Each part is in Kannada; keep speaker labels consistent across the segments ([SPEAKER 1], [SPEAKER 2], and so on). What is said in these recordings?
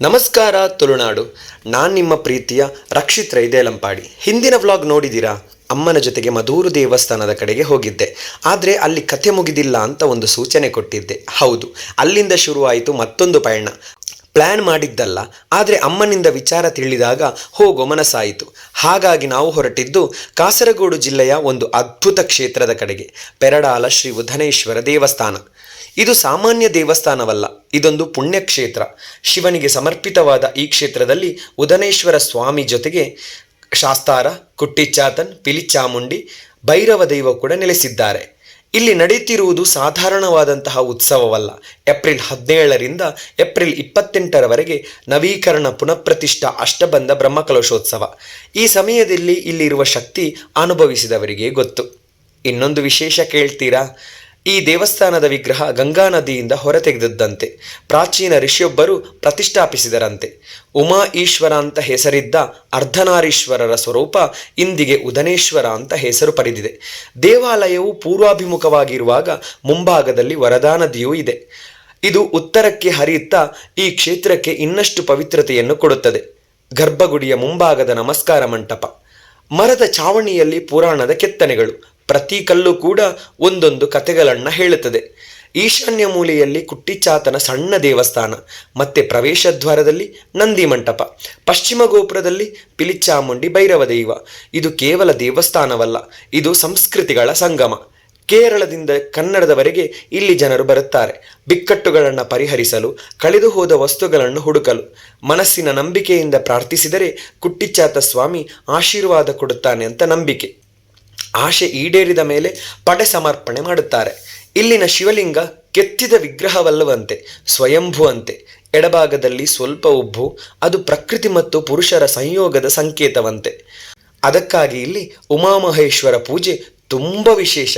[SPEAKER 1] ನಮಸ್ಕಾರ ತುಳುನಾಡು. ನಾನು ನಿಮ್ಮ ಪ್ರೀತಿಯ ರಕ್ಷಿತ್ ರೈದೇಲಂಪಾಡಿ. ಹಿಂದಿನ ವ್ಲಾಗ್ ನೋಡಿದ್ದೀರಾ? ಅಮ್ಮನ ಜೊತೆಗೆ ಮಧೂರು ದೇವಸ್ಥಾನದ ಕಡೆಗೆ ಹೋಗಿದ್ದೆ. ಆದರೆ ಅಲ್ಲಿ ಕಥೆ ಮುಗಿದಿಲ್ಲ ಅಂತ ಒಂದು ಸೂಚನೆ ಕೊಟ್ಟಿದ್ದೆ. ಹೌದು, ಅಲ್ಲಿಂದ ಶುರುವಾಯಿತು ಮತ್ತೊಂದು ಪಯಣ. ಪ್ಲ್ಯಾನ್ ಮಾಡಿದ್ದಲ್ಲ, ಆದರೆ ಅಮ್ಮನಿಂದ ವಿಚಾರ ತಿಳಿದಾಗ ಹೋಗೋ ಮನಸ್ಸಾಯಿತು. ಹಾಗಾಗಿ ನಾವು ಹೊರಟಿದ್ದು ಕಾಸರಗೋಡು ಜಿಲ್ಲೆಯ ಒಂದು ಅದ್ಭುತ ಕ್ಷೇತ್ರದ ಕಡೆಗೆ, ಪೆರಡಾಲ ಶ್ರೀ ಉಧನೇಶ್ವರ ದೇವಸ್ಥಾನ. ಇದು ಸಾಮಾನ್ಯ ದೇವಸ್ಥಾನವಲ್ಲ, ಇದೊಂದು ಪುಣ್ಯಕ್ಷೇತ್ರ. ಶಿವನಿಗೆ ಸಮರ್ಪಿತವಾದ ಈ ಕ್ಷೇತ್ರದಲ್ಲಿ ಉಧನೇಶ್ವರ ಸ್ವಾಮಿ ಜೊತೆಗೆ ಶಾಸ್ತಾರ, ಕುಟ್ಟಿಚಾತನ್, ಪಿಲಿಚಾಮುಂಡಿ, ಭೈರವ ದೈವ ಕೂಡ ನೆಲೆಸಿದ್ದಾರೆ. ಇಲ್ಲಿ ನಡೆಯುತ್ತಿರುವುದು ಸಾಧಾರಣವಾದಂತಹ ಉತ್ಸವವಲ್ಲ. ಏಪ್ರಿಲ್ 17ರಿಂದ ಏಪ್ರಿಲ್ 28ರವರೆಗೆ ನವೀಕರಣ ಪುನಃಪ್ರತಿಷ್ಠಾ ಅಷ್ಟಬಂಧ ಬ್ರಹ್ಮಕಲಶೋತ್ಸವ. ಈ ಸಮಯದಲ್ಲಿ ಇಲ್ಲಿರುವ ಶಕ್ತಿ ಅನುಭವಿಸಿದವರಿಗೆ ಗೊತ್ತು. ಇನ್ನೊಂದು ವಿಶೇಷ ಕೇಳ್ತೀರಾ? ಈ ದೇವಸ್ಥಾನದ ವಿಗ್ರಹ ಗಂಗಾ ನದಿಯಿಂದ ಹೊರತೆಗೆದದ್ದಂತೆ. ಪ್ರಾಚೀನ ಋಷಿಯೊಬ್ಬರು ಪ್ರತಿಷ್ಠಾಪಿಸಿದರಂತೆ. ಉಮಾ ಈಶ್ವರ ಅಂತ ಹೆಸರಿದ್ದ ಅರ್ಧನಾರೀಶ್ವರರ ಸ್ವರೂಪ ಇಂದಿಗೆ ಉಧನೇಶ್ವರ ಅಂತ ಹೆಸರು ಪಡೆದಿದೆ. ದೇವಾಲಯವು ಪೂರ್ವಾಭಿಮುಖವಾಗಿರುವಾಗ ಮುಂಭಾಗದಲ್ಲಿ ವರದಾ ನದಿಯೂ ಇದೆ. ಇದು ಉತ್ತರಕ್ಕೆ ಹರಿಯುತ್ತಾ ಈ ಕ್ಷೇತ್ರಕ್ಕೆ ಇನ್ನಷ್ಟು ಪವಿತ್ರತೆಯನ್ನು ಕೊಡುತ್ತದೆ. ಗರ್ಭಗುಡಿಯ ಮುಂಭಾಗದ ನಮಸ್ಕಾರ ಮಂಟಪ, ಮರದ ಚಾವಣಿಯಲ್ಲಿ ಪುರಾಣದ ಕೆತ್ತನೆಗಳು, ಪ್ರತಿ ಕಲ್ಲು ಕೂಡ ಒಂದೊಂದು ಕಥೆಗಳನ್ನು ಹೇಳುತ್ತದೆ. ಈಶಾನ್ಯ ಮೂಲೆಯಲ್ಲಿ ಕುಟ್ಟಿಚಾತನ ಸಣ್ಣ ದೇವಸ್ಥಾನ, ಮತ್ತೆ ಪ್ರವೇಶ ದ್ವಾರದಲ್ಲಿ ನಂದಿ ಮಂಟಪ, ಪಶ್ಚಿಮ ಗೋಪುರದಲ್ಲಿ ಪಿಲಿಚಾಮುಂಡಿ ಭೈರವ ದೈವ. ಇದು ಕೇವಲ ದೇವಸ್ಥಾನವಲ್ಲ, ಇದು ಸಂಸ್ಕೃತಿಗಳ ಸಂಗಮ. ಕೇರಳದಿಂದ ಕನ್ನಡದವರೆಗೆ ಇಲ್ಲಿ ಜನರು ಬರುತ್ತಾರೆ, ಬಿಕ್ಕಟ್ಟುಗಳನ್ನು ಪರಿಹರಿಸಲು, ಕಳೆದು ಹೋದ ವಸ್ತುಗಳನ್ನು ಹುಡುಕಲು. ಮನಸ್ಸಿನ ನಂಬಿಕೆಯಿಂದ ಪ್ರಾರ್ಥಿಸಿದರೆ ಕುಟ್ಟಿಚಾತ ಸ್ವಾಮಿ ಆಶೀರ್ವಾದ ಕೊಡುತ್ತಾನೆ ಅಂತ ನಂಬಿಕೆ. ಆಶೆ ಈಡೇರಿದ ಮೇಲೆ ಪಡೆ ಸಮರ್ಪಣೆ ಮಾಡುತ್ತಾರೆ. ಇಲ್ಲಿನ ಶಿವಲಿಂಗ ಕೆತ್ತಿದ ವಿಗ್ರಹವಲ್ಲವಂತೆ, ಸ್ವಯಂಭೂ ಅಂತೆ. ಎಡಭಾಗದಲ್ಲಿ ಸ್ವಲ್ಪ ಉಬ್ಬು, ಅದು ಪ್ರಕೃತಿ ಮತ್ತು ಪುರುಷರ ಸಂಯೋಗದ ಸಂಕೇತವಂತೆ. ಅದಕ್ಕಾಗಿ ಇಲ್ಲಿ ಉಮಾಮಹೇಶ್ವರ ಪೂಜೆ ತುಂಬ ವಿಶೇಷ.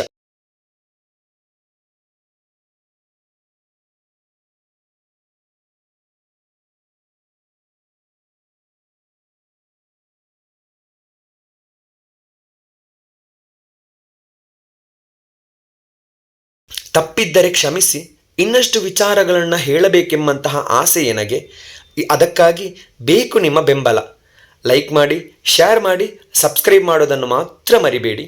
[SPEAKER 1] ತಪ್ಪಿದ್ದರೆ ಕ್ಷಮಿಸಿ, ಇನ್ನಷ್ಟು ವಿಚಾರಗಳನ್ನು ಹೇಳಬೇಕೆಂಬಂತಹ ಆಸೆ ನನಗೆ. ಅದಕ್ಕಾಗಿ ಬೇಕು ನಿಮ್ಮ ಬೆಂಬಲ. ಲೈಕ್ ಮಾಡಿ, ಶೇರ್ ಮಾಡಿ, ಸಬ್ಸ್ಕ್ರೈಬ್ ಮಾಡೋದನ್ನು ಮಾತ್ರ ಮರಿಬೇಡಿ.